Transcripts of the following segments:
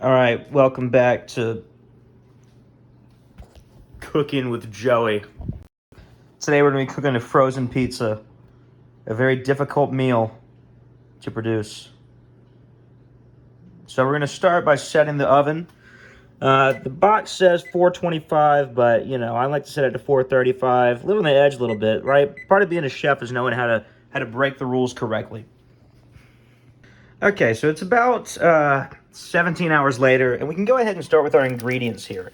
All right, welcome back to Cooking with Joey. Today we're going to be cooking a frozen pizza, a very difficult meal to produce. So we're going to start by setting the oven. The box says 425, but I like to set it to 435. Live on the edge a little bit, right? Part of being a chef is knowing how to break the rules correctly. Okay, so it's about 17 hours later, and we can go ahead and start with our ingredients here.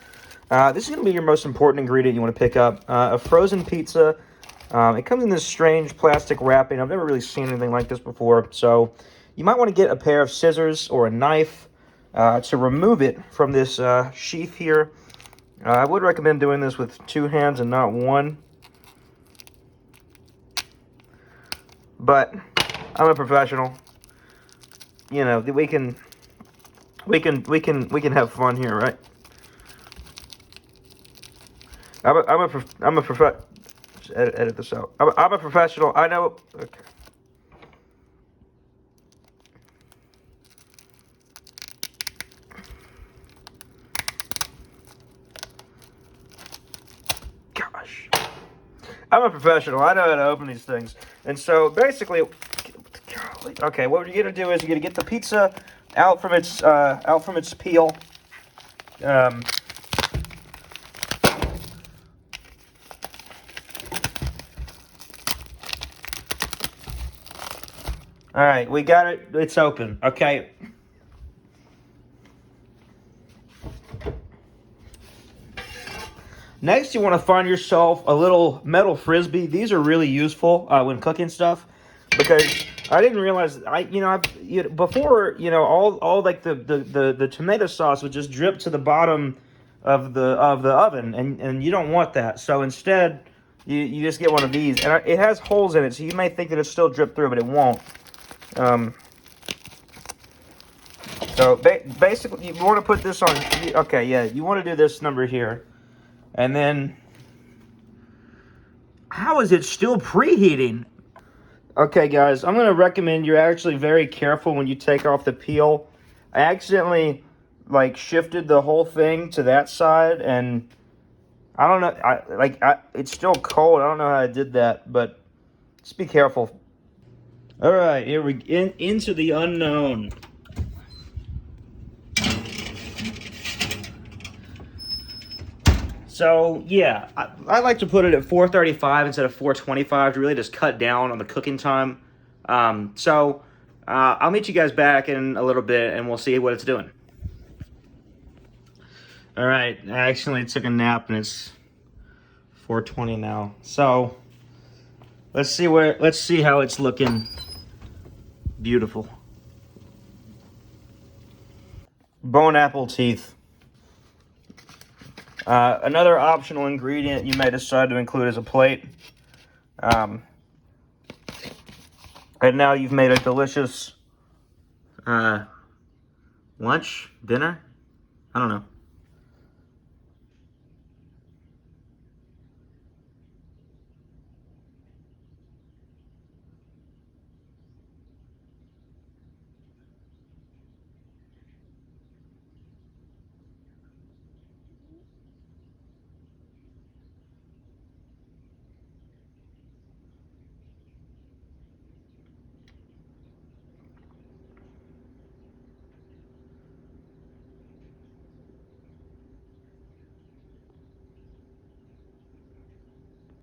This is going to be your most important ingredient you want to pick up. A frozen pizza. It comes in this strange plastic wrapping. I've never really seen anything like this before, so you might want to get a pair of scissors or a knife to remove it from this sheath here. I would recommend doing this with two hands and not one, but I'm a professional. We can have fun here, right? I'm a professional. Edit this out. I'm a professional. I know. Okay. Gosh, I'm a professional. I know how to open these things, and so basically, okay, what you're gonna do is you're gonna get the pizza out from its peel. All right, we got it. It's open. Okay. Next, you want to find yourself a little metal frisbee. These are really useful when cooking stuff, because I didn't realize before all like the tomato sauce would just drip to the bottom of the oven, and you don't want that. So instead, you just get one of these, and it has holes in it, so you may think that it's still drip through, but it won't. So basically, you want to put this on. Okay, yeah, you want to do this number here. And then, how is it still preheating? Okay, guys, I'm going to recommend you're actually very careful when you take off the peel. I accidentally, shifted the whole thing to that side, and I don't know, it's still cold. I don't know how I did that, but just be careful. All right, here we into the unknown. So, yeah, I like to put it at 435 instead of 425 to really just cut down on the cooking time. I'll meet you guys back in a little bit, and we'll see what it's doing. All right, I actually took a nap, and it's 4:20 now. So, let's see how it's looking. Beautiful. Bone apple teeth. Another optional ingredient you may decide to include as a plate. And now you've made a delicious lunch, dinner, I don't know.